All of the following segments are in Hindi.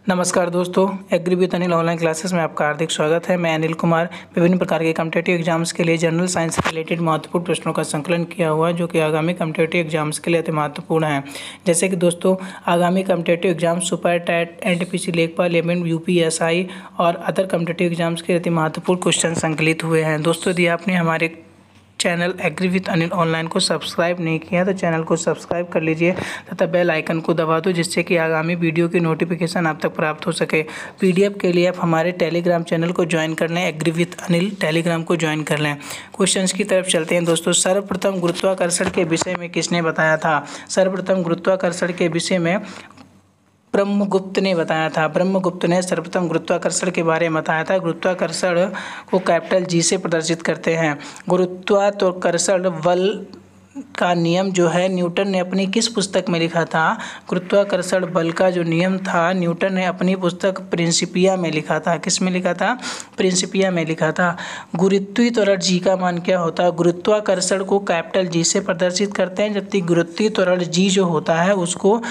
नमस्कार दोस्तों, Agri with Anil online classes में आपका हार्दिक स्वागत है। मैं अनिल कुमार विभिन्न प्रकार के कॉम्पिटिटिव एग्जाम्स के लिए जनरल साइंस से रिलेटेड महत्वपूर्ण प्रश्नों का संकलन किया हुआ है, जो कि आगामी कॉम्पिटिटिव एग्जाम्स के लिए अति महत्वपूर्ण है। जैसे कि दोस्तों, आगामी competitive exam super TET, NTPC, लेखपाल, एमएन, यूपीएसआई और अदर कॉम्पिटिटिव एग्जाम्स के अति महत्वपूर्ण क्वेश्चन संकलित हुए हैं। दोस्तों, यदि आपने हमारे channel Agri with Anil online को सब्सक्राइब नहीं किया तो चैनल को सब्सक्राइब कर लीजिए तथा बेल आइकन को दबा दो, जिससे कि आगामी वीडियो की नोटिफिकेशन आप तक प्राप्त हो सके। पीडीएफ के लिए आप हमारे टेलीग्राम चैनल को ज्वाइन कर लें, एग्री विद अनिल टेलीग्राम को ज्वाइन कर लें। क्वेश्चंस की तरफ चलते हैं दोस्तों। सर्वप्रथम गुरुत्वाकर्षण के विषय में किसने बताया था? सर्वप्रथम गुरुत्वाकर्षण के विषय में ब्रह्मगुप्त ने बताया था। ब्रह्मगुप्त ने सर्वप्रथम गुरुत्वाकर्षण के बारे में बताया था। गुरुत्वाकर्षण को कैपिटल जी से प्रदर्शित करते हैं। गुरुत्वाकर्षण बल का नियम जो है न्यूटन ने अपनी किस पुस्तक में लिखा था? गुरुत्वाकर्षण बल का जो नियम था न्यूटन ने अपनी पुस्तक प्रिंसिपिया में लिखा था। किस में लिखा था? प्रिंसिपिया में लिखा था। गुरुत्वीय त्वरण जी का मान क्या होता है? गुरुत्वाकर्षण को कैपिटल जी से प्रदर्शित करते हैं, जबकि गुरुत्वीय त्वरण जी जो होता है उसको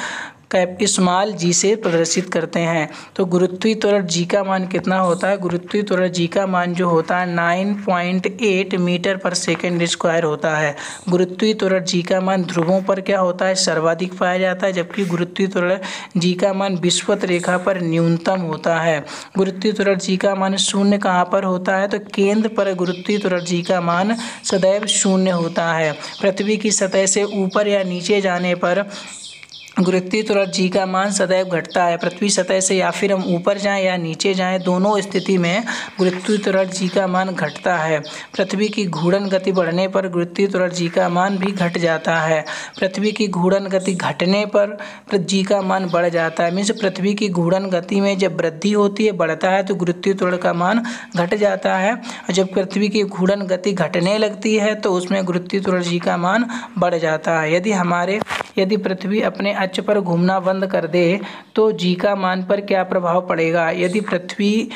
स्मॉल जी से प्रदर्शित करते हैं। तो गुरुत्वीय त्वरण जी का मान कितना होता है? गुरुत्वीय त्वरण जी का मान जो होता है 9.8 मीटर पर सेकेंड स्क्वायर होता है। गुरुत्वीय त्वरण जी का मान ध्रुवों पर क्या होता है? सर्वाधिक पाया जाता है, जबकि गुरुत्वीय त्वरण जी का मान विषुवत रेखा पर न्यूनतम होता है। गुरुत्वीय त्वरण जी का मान शून्य कहाँ पर होता है? तो केंद्र पर गुरुत्वीय त्वरण जी का मान सदैव शून्य होता है। पृथ्वी की सतह से ऊपर या नीचे जाने पर गुरुत्वीय त्वरण जी का मान सदैव घटता है। पृथ्वी सतह से या फिर हम ऊपर जाएं या नीचे जाएं, दोनों स्थिति में गुरुत्वीय त्वरण जी का मान घटता है। पृथ्वी की घूर्णन गति बढ़ने पर गुरुत्वीय त्वरण जी का मान भी घट जाता है। पृथ्वी की घूर्णन गति घटने पर जी का मान बढ़ जाता है। मीन्स पृथ्वी की घूर्णन गति में जब वृद्धि होती है, बढ़ता है, तो गुरुत्वीय त्वरण का मान घट जाता है, और जब पृथ्वी की घूर्णन गति घटने लगती है तो उसमें गुरुत्वीय त्वरण जी का मान बढ़ जाता है। यदि पृथ्वी अपने अक्ष पर घूमना बंद कर दे तो जी का मान पर क्या प्रभाव पड़ेगा? यदि पृथ्वी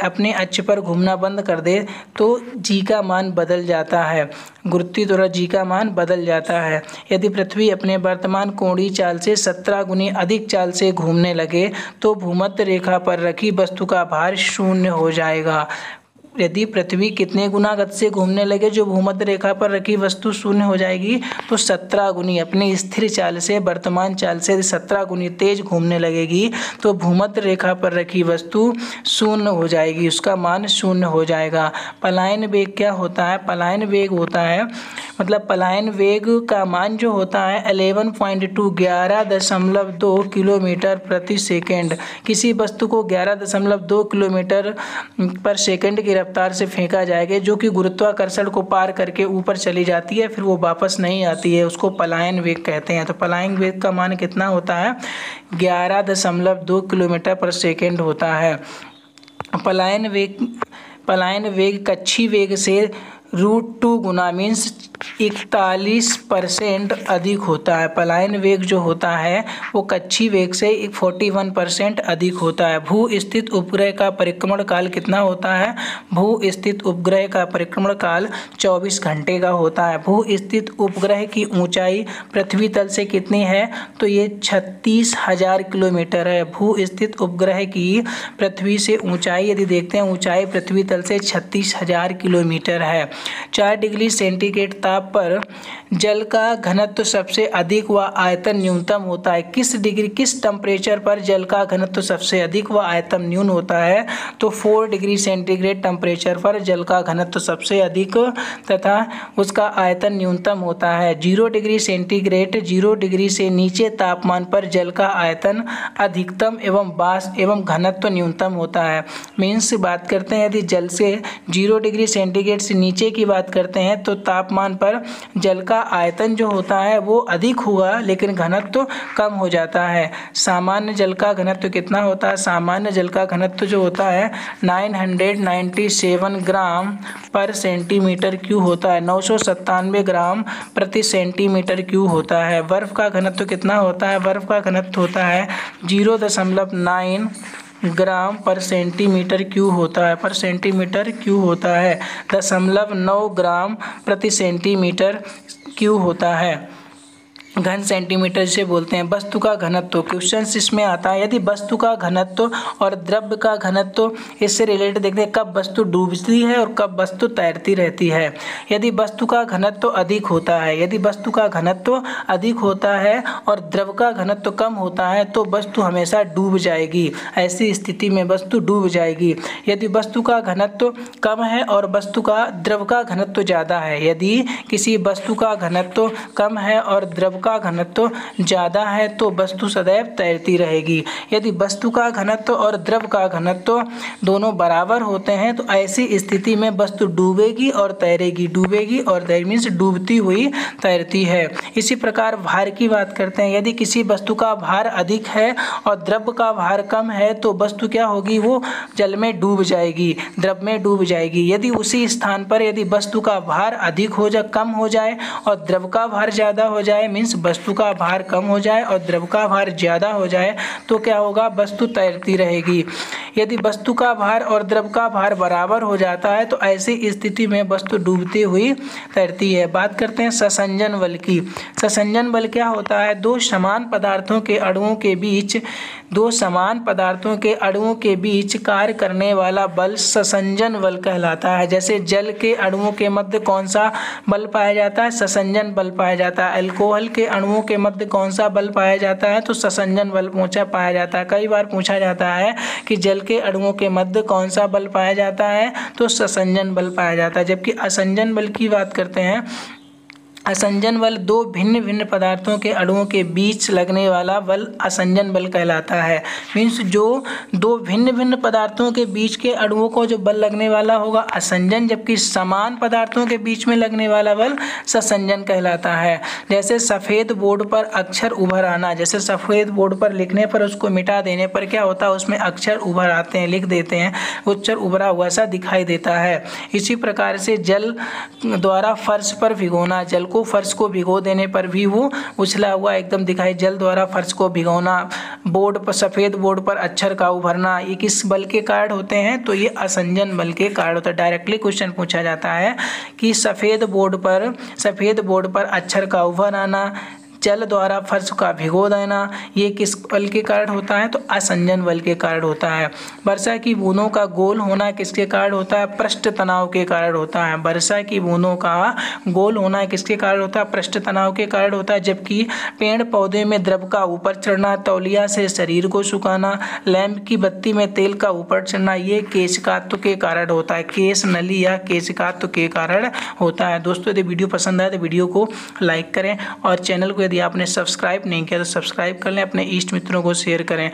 अपने अक्ष पर घूमना बंद कर दे तो जी का मान बदल जाता है। गुरुत्वीय त्वरण जी का मान बदल जाता है। यदि पृथ्वी अपने वर्तमान कोणीय चाल से 17 गुनी अधिक चाल से घूमने लगे तो भूमध्य रेखा पर रखी वस्तु का भार शून्य हो जाएगा। यदि पृथ्वी कितने गुना गति से घूमने लगे जो भूमध्य रेखा पर रखी वस्तु शून्य हो जाएगी? तो 17 गुनी। अपनी स्थिर चाल से, वर्तमान चाल से 17 गुनी तेज घूमने लगेगी तो भूमध्य रेखा पर रखी वस्तु शून्य हो जाएगी, उसका मान शून्य हो जाएगा। पलायन वेग क्या होता है? पलायन वेग होता है, पलायन वेग का मान जो होता है 11.2 किलोमीटर प्रति सेकेंड। किसी वस्तु को 11.2 किलोमीटर पर सेकेंड की रफ्तार से फेंका जाएगा, जो कि गुरुत्वाकर्षण को पार करके ऊपर चली जाती है, फिर वो वापस नहीं आती है, उसको पलायन वेग कहते हैं। तो पलायन वेग का मान कितना होता है? 11.2 किलोमीटर पर सेकेंड होता है। पलायन वेग कक्षीय वेग से √2 गुना मीन्स 41% अधिक होता है। पलायन वेग जो होता है वो कक्षीय वेग से 41% अधिक होता है। भू स्थित उपग्रह का परिक्रमण काल कितना होता है? भू स्थित उपग्रह का परिक्रमण काल 24 घंटे का होता है। भू स्थित उपग्रह की ऊंचाई पृथ्वी तल से कितनी है? तो ये 36,000 किलोमीटर है। भू स्थित उपग्रह की पृथ्वी से ऊंचाई यदि देखते हैं, ऊंचाई पृथ्वी तल से 36,000 किलोमीटर है। 4 डिग्री सेंटीग्रेड ताप पर जल का घनत्व सबसे अधिक व आयतन न्यूनतम होता है। किस टेम्परेचर पर जल का घनत्व सबसे अधिक व आयतन न्यून होता है? तो 4 डिग्री सेंटीग्रेड टेम्परेचर पर जल का घनत्व सबसे अधिक तथा उसका आयतन न्यूनतम होता है। 0 डिग्री सेंटीग्रेड 0 डिग्री से नीचे तापमान पर जल का आयतन अधिकतम एवं वाष्प एवं घनत्व न्यूनतम होता है। मीन्स बात करते हैं, यदि जल से 0 डिग्री सेंटीग्रेड से नीचे की बात करते हैं तो तापमान पर जल का आयतन जो होता है वो अधिक होगा, लेकिन घनत्व कम हो जाता है। सामान्य जल का घनत्व कितना होता है? सामान्य जल का घनत्व जो होता है 997 ग्राम पर सेंटीमीटर क्यूब होता है। 997 ग्राम प्रति सेंटीमीटर क्यूब होता है। बर्फ का घनत्व कितना होता है? बर्फ का घनत्व होता है 0.9 ग्राम पर सेंटीमीटर क्यूब होता है। 0.9 ग्राम प्रति सेंटीमीटर क्यूब होता है। घन सेंटीमीटर से बोलते हैं। वस्तु का घनत्व क्वेश्चन इसमें आता है, यदि वस्तु का घनत्व और द्रव्य का घनत्व इससे रिलेटेड देखते हैं कब वस्तु डूबती है और कब वस्तु तैरती रहती है। यदि वस्तु का घनत्व अधिक होता है, यदि वस्तु का घनत्व अधिक होता है और द्रव का घनत्व कम होता है तो वस्तु हमेशा डूब जाएगी। ऐसी स्थिति में वस्तु डूब जाएगी। यदि वस्तु का घनत्व कम है और वस्तु का द्रव का घनत्व ज़्यादा है, यदि किसी वस्तु का घनत्व कम है और द्रव का घनत्व ज़्यादा है तो वस्तु सदैव तैरती रहेगी। यदि वस्तु का घनत्व और द्रव का घनत्व दोनों बराबर होते हैं तो ऐसी स्थिति में वस्तु डूबेगी और तैरेगी, डूबेगी और तैर मीन्स डूबती हुई तैरती है। इसी प्रकार भार की बात करते हैं, यदि किसी वस्तु का भार अधिक है और द्रव का भार कम है तो वस्तु क्या होगी, वो जल में डूब जाएगी, द्रव में डूब जाएगी। यदि उसी स्थान पर यदि वस्तु का भार अधिक हो जाए, कम हो जाए और द्रव का भार ज़्यादा हो जाए, मीन्स वस्तु का भार कम हो जाए और द्रव का भार ज़्यादा हो जाए तो क्या होगा, वस्तु तैरती रहेगी। यदि वस्तु का भार और द्रव का भार बराबर हो जाता है तो ऐसी स्थिति में वस्तु डूबती हुई तैरती है। बात करते हैं ससंजन बल की। ससंजन बल क्या होता है, दो समान पदार्थों के अणुओं के बीच कार्य करने वाला बल ससंजन बल कहलाता है। जैसे जल के अणुओं के मध्य कौन सा बल पाया जाता है, ससंजन बल पाया जाता है। अल्कोहल के अणुओं के मध्य कौन सा बल पाया जाता है, तो ससंजन बल पाया जाता है। कई बार पूछा जाता है कि जल के अणुओं के मध्य कौन सा बल पाया जाता है, तो ससंजन बल पाया जाता है। जबकि असंजन बल की बात करते हैं, असंजन बल दो भिन्न भिन्न पदार्थों के अणुओं के बीच लगने वाला बल असंजन बल कहलाता है। मीन्स जो दो भिन्न भिन्न पदार्थों के बीच के अणुओं को जो बल लगने वाला होगा असंजन, जबकि समान पदार्थों के बीच में लगने वाला बल ससंजन कहलाता है। जैसे सफ़ेद बोर्ड पर अक्षर उभर आना, जैसे सफ़ेद बोर्ड पर लिखने पर उसको मिटा देने पर क्या होता है, उसमें अक्षर उभर आते हैं, लिख देते हैं, अक्षर उभरा हुआ सा दिखाई देता है। इसी प्रकार से जल द्वारा फर्श पर भिगोना, जल को फर्श को भिगो देने पर भी वो उछला हुआ एकदम दिखाई, जल द्वारा फर्श को भिगोना, बोर्ड पर सफ़ेद बोर्ड पर अक्षर का उभरना, ये किस बल के कारण होते हैं, तो ये असंजन बल के कारण होता है। डायरेक्टली क्वेश्चन पूछा जाता है कि सफ़ेद बोर्ड पर अक्षर का उभर आना, जल द्वारा फर्श का भिगो देना, ये किस बल के कारण होता है, तो असंजन बल के कारण होता है। वर्षा की बूंदों का गोल होना किसके कारण होता है, पृष्ठ तनाव के कारण होता है। वर्षा की बूंदों का गोल होना किसके कारण होता है, पृष्ठ तनाव के कारण होता है। जबकि पेड़ पौधे में द्रव का ऊपर चढ़ना, तौलिया से शरीर को सुखाना, लैंप की बत्ती में तेल का ऊपर चढ़ना, ये केशिकात्व के कारण होता है। केश नली या केशिकात्व के कारण होता है। दोस्तों यदि वीडियो पसंद आए तो वीडियो को लाइक करें और चैनल को यदि आपने सब्सक्राइब नहीं किया तो सब्सक्राइब कर लें, अपने इष्ट मित्रों को शेयर करें।